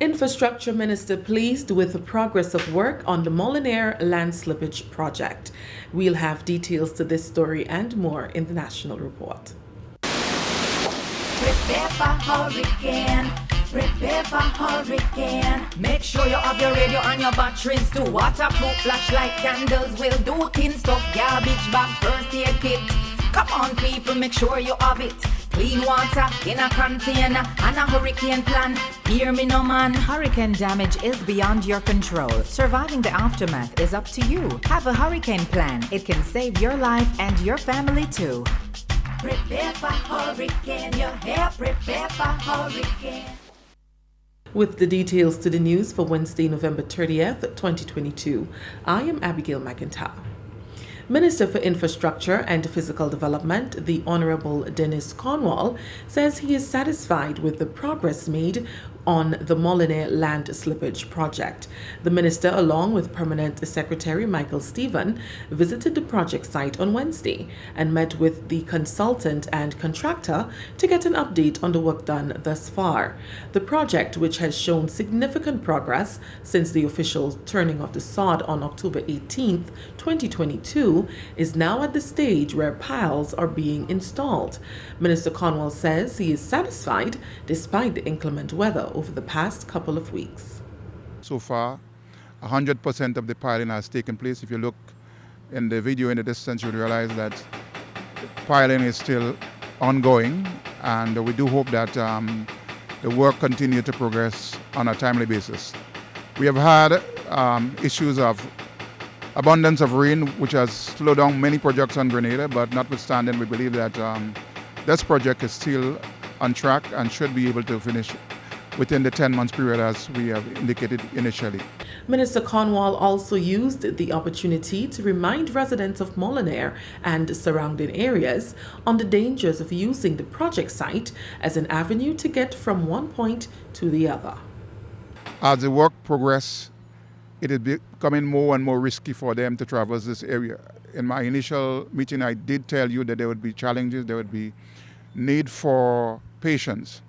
Infrastructure Minister pleased with the progress of work on the Molinaire land slippage project. We'll have details to this story and more in the national report. Prepare for hurricane. Prepare for hurricane. Make sure you have your radio and your batteries too. Waterproof flashlight candles will do thin stuff. Garbage bag, first aid kit. Come on, people, make sure you have it. Clean water in a container and a hurricane plan. Hear me no man. Hurricane damage is beyond your control. Surviving the aftermath is up to you. Have a hurricane plan. It can save your life and your family too. Prepare for hurricane. Your hair, prepare for hurricane. With the details to the news for Wednesday, November 30th, 2022, I am Abigail McIntyre. Minister for Infrastructure and Physical Development, the Honorable Dennis Cornwall, says he is satisfied with the progress made on the Molinaire land slippage project. The minister, along with Permanent Secretary Michael Stephen, visited the project site on Wednesday and met with the consultant and contractor to get an update on the work done thus far. The project, which has shown significant progress since the official turning of the sod on October 18th, 2022, is now at the stage where piles are being installed. Minister Cornwall says he is satisfied despite the inclement weather over the past couple of weeks. So far, 100% of the piling has taken place. If you look in the video in the distance, you will realize that piling is still ongoing, and we do hope that the work continue to progress on a timely basis. We have had issues of abundance of rain, which has slowed down many projects on Grenada, but notwithstanding, we believe that this project is still on track and should be able to finish within the 10 months period as we have indicated initially. Minister Cornwall also used the opportunity to remind residents of Molinaire and surrounding areas on the dangers of using the project site as an avenue to get from one point to the other. As the work progresses, it is becoming more and more risky for them to traverse this area. In my initial meeting, I did tell you that there would be challenges, there would be need for patience.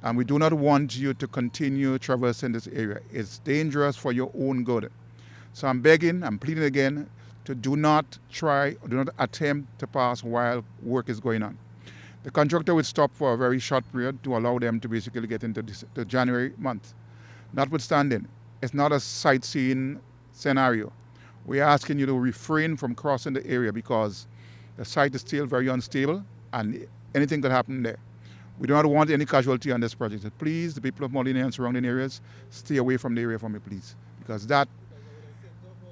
And we do not want you to continue traversing this area. It's dangerous for your own good. So I'm pleading again to do not attempt to pass while work is going on. The contractor would stop for a very short period to allow them to basically get into the January month. Notwithstanding, it's not a sightseeing scenario. We're asking you to refrain from crossing the area because the site is still very unstable and anything could happen there. We do not want any casualty on this project. So please, the people of Molinaire and surrounding areas, stay away from the area for me, please, because that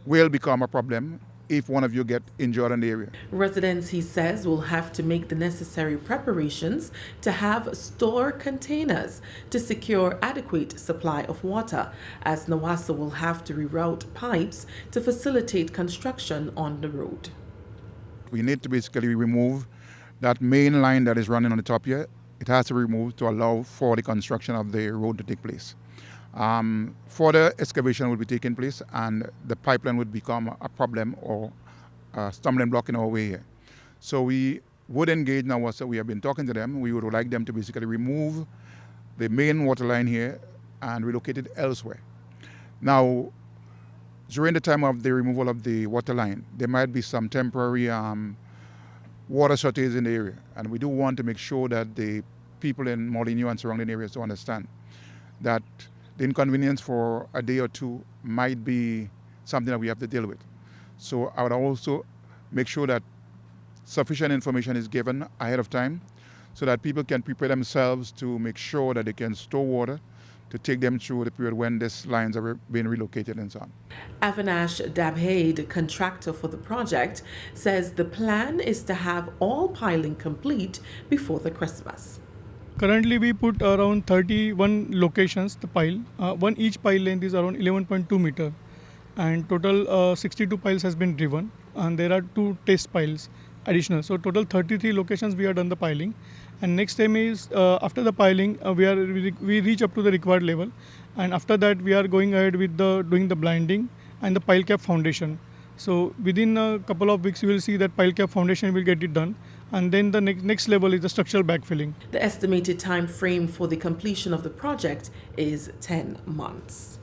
will become a problem if one of you get injured in the area. Residents, he says, will have to make the necessary preparations to have store containers to secure adequate supply of water, as Nawassa will have to reroute pipes to facilitate construction on the road. We need to basically remove that main line that is running on the top here. It has to be removed to allow for the construction of the road to take place. Further excavation will be taking place and the pipeline would become a problem or a stumbling block in our way here. So we would engage now, so we have been talking to them. We would like them to basically remove the main water line here and relocate it elsewhere. Now, during the time of the removal of the water line, there might be some temporary water shortage in the area, and we do want to make sure that the people in Molinaire and surrounding areas to understand that the inconvenience for a day or two might be something that we have to deal with. So I would also make sure that sufficient information is given ahead of time so that people can prepare themselves to make sure that they can store water to take them through the period when these lines are being relocated and so on. Avinash Dabhaid, contractor for the project, says the plan is to have all piling complete before the Christmas. Currently, we put around 31 locations, the pile. Each pile length is around 11.2 meter. And total 62 piles has been driven. And there are 2 test piles additional. So total 33 locations we have done the piling. And next time is after the piling, we reach up to the required level. And after that, we are going ahead with doing the blinding and the pile cap foundation. So within a couple of weeks, you will see that pile cap foundation will get it done. And then the next level is the structural backfilling. The estimated time frame for the completion of the project is 10 months.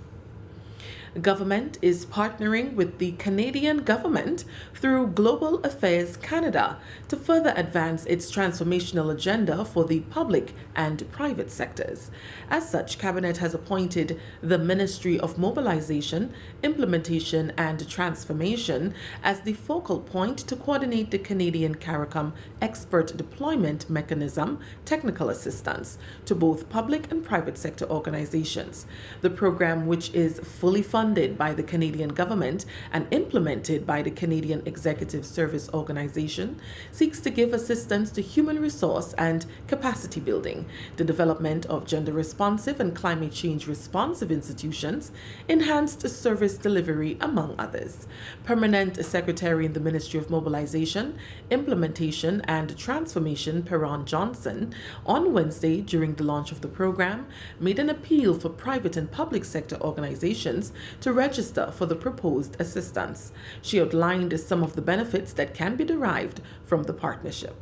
Government is partnering with the Canadian government through Global Affairs Canada to further advance its transformational agenda for the public and private sectors. As such, Cabinet has appointed the Ministry of Mobilization, Implementation and Transformation as the focal point to coordinate the Canadian CARICOM Expert Deployment Mechanism technical assistance to both public and private sector organizations. The program, which is fully funded by the Canadian government and implemented by the Canadian Executive Service Organization, seeks to give assistance to human resource and capacity building, the development of gender-responsive and climate change responsive institutions, enhanced service delivery, among others. Permanent Secretary in the Ministry of Mobilization, Implementation and Transformation, Perron Johnson, on Wednesday during the launch of the program, made an appeal for private and public sector organizations to register for the proposed assistance. She outlined some of the benefits that can be derived from the partnership.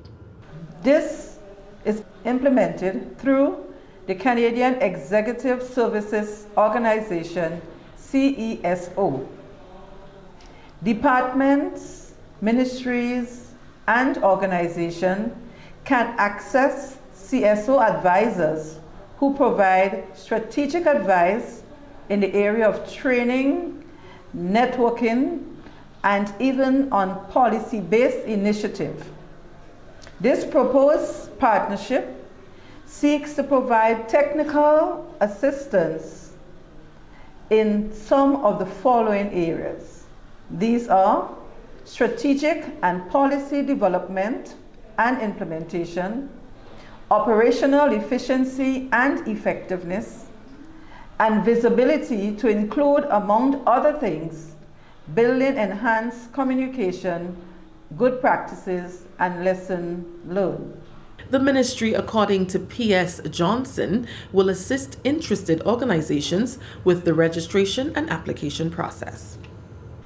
This is implemented through the Canadian Executive Services Organization, CESO. Departments, ministries, and organizations can access CSO advisors who provide strategic advice in the area of training, networking, and even on policy-based initiative. This proposed partnership seeks to provide technical assistance in some of the following areas. These are strategic and policy development and implementation, operational efficiency and effectiveness, and visibility to include, among other things, building enhanced communication, good practices, and lesson learned. The ministry, according to P.S. Johnson, will assist interested organizations with the registration and application process.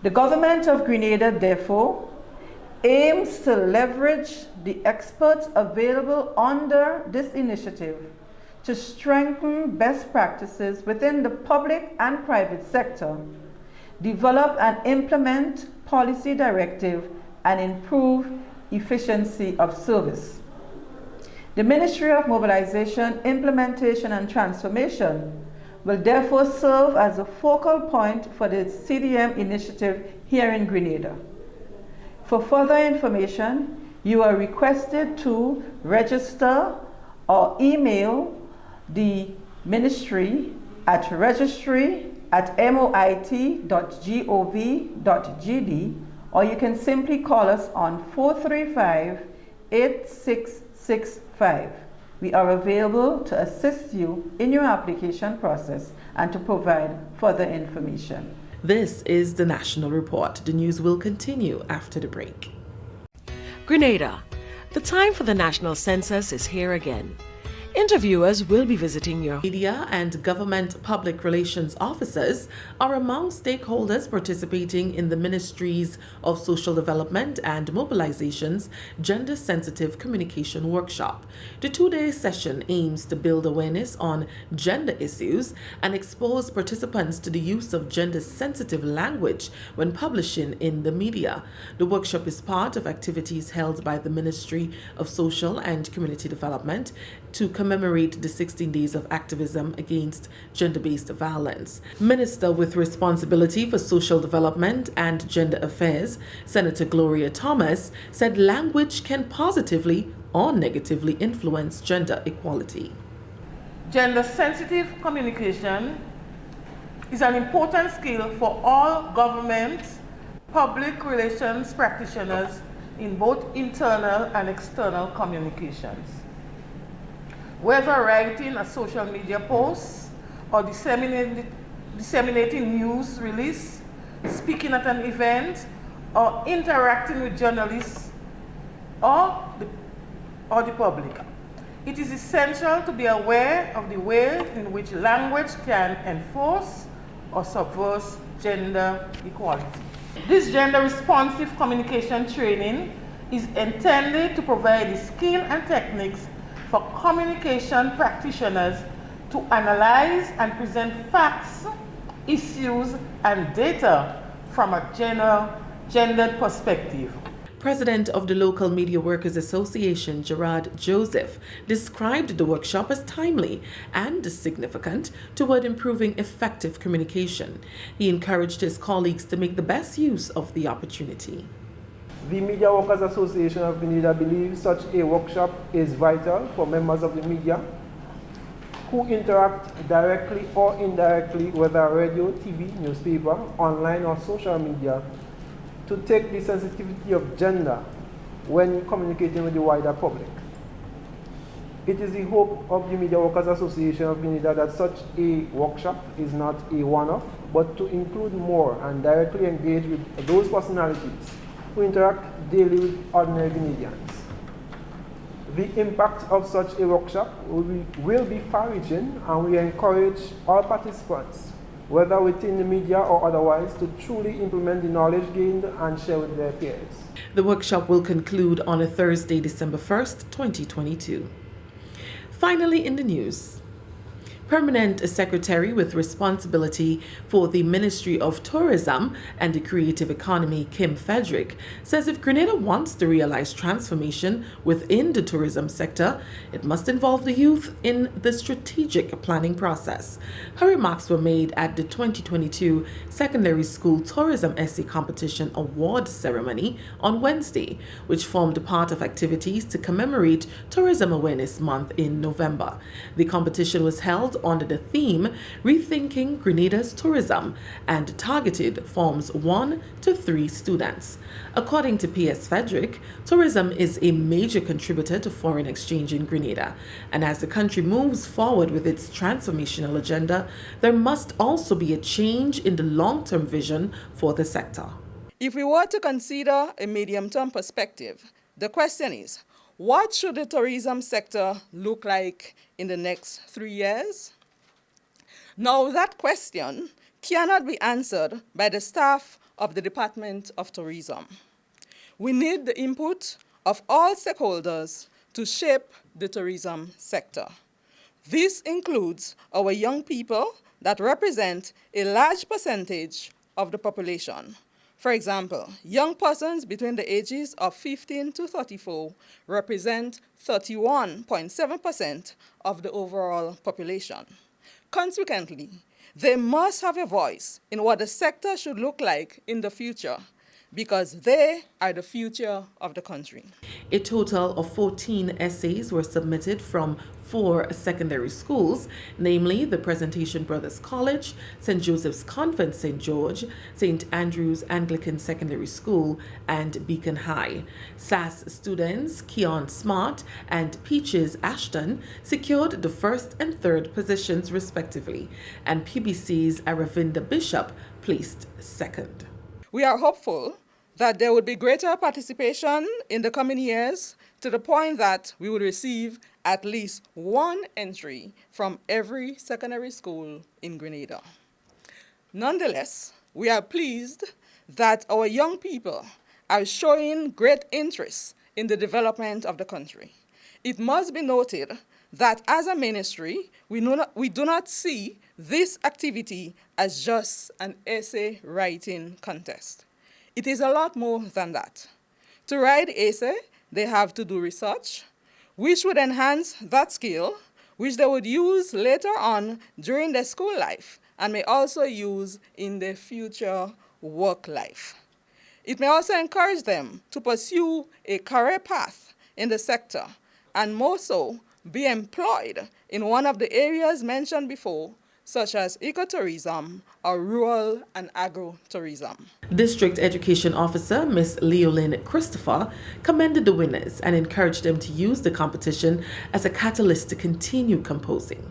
The government of Grenada, therefore, aims to leverage the experts available under this initiative to strengthen best practices within the public and private sector, develop and implement policy directive, and improve efficiency of service. The Ministry of Mobilization, Implementation and Transformation will therefore serve as a focal point for the CDM initiative here in Grenada. For further information, you are requested to register or email the ministry at registry@moit.gov.gd, or you can simply call us on 435-8665. We are available to assist you in your application process and to provide further information. This is the National Report. The news will continue after the break. Grenada. The time for the national census is here again. Interviewers will be visiting your Media and government public relations officers are among stakeholders participating in the Ministries of Social Development and Mobilization's Gender Sensitive Communication Workshop. The two-day session aims to build awareness on gender issues and expose participants to the use of gender-sensitive language when publishing in the media. The workshop is part of activities held by the Ministry of Social and Community Development to commemorate the 16 days of activism against gender-based violence. Minister with responsibility for social development and gender affairs, Senator Gloria Thomas, said language can positively or negatively influence gender equality. Gender-sensitive communication is an important skill for all government, public relations practitioners in both internal and external communications. Whether writing a social media post or disseminating news release, speaking at an event, or interacting with journalists or the public. It is essential to be aware of the way in which language can enforce or subvert gender equality. This gender responsive communication training is intended to provide the skill and techniques for communication practitioners to analyze and present facts, issues, and data from a gendered perspective. President of the Local Media Workers Association, Gerard Joseph, described the workshop as timely and significant toward improving effective communication. He encouraged his colleagues to make the best use of the opportunity. The Media Workers Association of Grenada believes such a workshop is vital for members of the media who interact directly or indirectly, whether radio, TV, newspaper, online or social media, to take the sensitivity of gender when communicating with the wider public. It is the hope of the Media Workers Association of Grenada that such a workshop is not a one-off, but to include more and directly engage with those personalities who interact daily with ordinary Grenadians. The impact of such a workshop will be far-reaching, and we encourage all participants, whether within the media or otherwise, to truly implement the knowledge gained and share with their peers. The workshop will conclude on a Thursday, December 1st, 2022. Finally in the news, Permanent Secretary with responsibility for the Ministry of Tourism and the Creative Economy, Kim Frederick, says if Grenada wants to realize transformation within the tourism sector, it must involve the youth in the strategic planning process. Her remarks were made at the 2022 Secondary School Tourism Essay Competition Award Ceremony on Wednesday, which formed a part of activities to commemorate Tourism Awareness Month in November. The competition was held under the theme Rethinking Grenada's Tourism and targeted Forms 1 to 3 students. According to P.S. Frederick, tourism is a major contributor to foreign exchange in Grenada, and as the country moves forward with its transformational agenda, there must also be a change in the long-term vision for the sector. If we were to consider a medium-term perspective, the question is, what should the tourism sector look like in the next 3 years? Now, that question cannot be answered by the staff of the Department of Tourism. We need the input of all stakeholders to shape the tourism sector. This includes our young people that represent a large percentage of the population. For example, young persons between the ages of 15 to 34 represent 31.7% of the overall population. Consequently, they must have a voice in what the sector should look like in the future, because they are the future of the country. A total of 14 essays were submitted from 4 secondary schools, namely the Presentation Brothers College, St. Joseph's Convent St. George, St. Andrew's Anglican Secondary School, and Beacon High. SAS students Keon Smart and Peaches Ashton secured the first and third positions respectively, and PBC's Aravinda Bishop placed second. We are hopeful that there would be greater participation in the coming years, to the point that we would receive at least one entry from every secondary school in Grenada. Nonetheless, we are pleased that our young people are showing great interest in the development of the country. It must be noted that as a ministry, we do not see this activity as just an essay writing contest. It is a lot more than that. To write essay, they have to do research, which would enhance that skill, which they would use later on during their school life and may also use in their future work life. It may also encourage them to pursue a career path in the sector, and more so, be employed in one of the areas mentioned before, such as ecotourism or rural and agro-tourism. District Education Officer Ms. Leolyn Christopher commended the winners and encouraged them to use the competition as a catalyst to continue composing.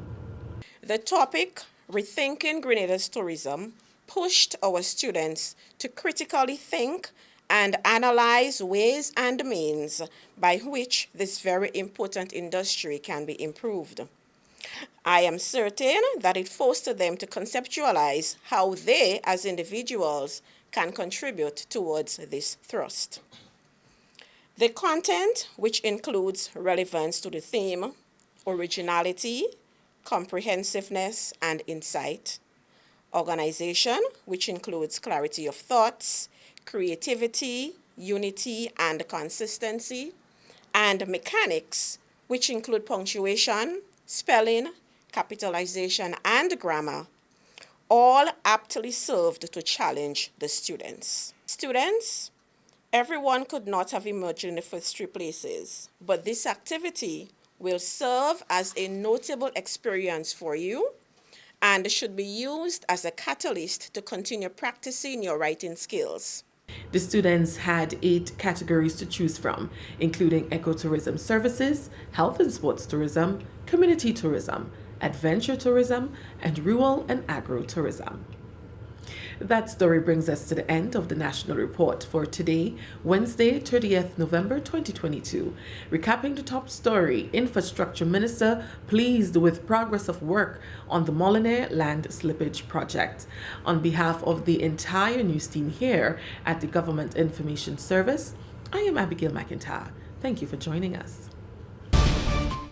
The topic, Rethinking Grenada's Tourism, pushed our students to critically think and analyze ways and means by which this very important industry can be improved. I am certain that it forced them to conceptualize how they, as individuals, can contribute towards this thrust. The content, which includes relevance to the theme, originality, comprehensiveness, and insight. Organization, which includes clarity of thoughts, creativity, unity, and consistency. And mechanics, which include punctuation, spelling, capitalization, and grammar, all aptly served to challenge the students. Students, everyone could not have emerged in the first 3 places, but this activity will serve as a notable experience for you and should be used as a catalyst to continue practicing your writing skills. The students had 8 categories to choose from, including ecotourism services, health and sports tourism, community tourism, adventure tourism, and rural and agro-tourism. That story brings us to the end of the National Report for today, Wednesday, 30th November 2022. Recapping the top story, Infrastructure Minister pleased with progress of work on the Molyneux Land Slippage Project. On behalf of the entire news team here at the Government Information Service, I am Abigail McIntyre. Thank you for joining us.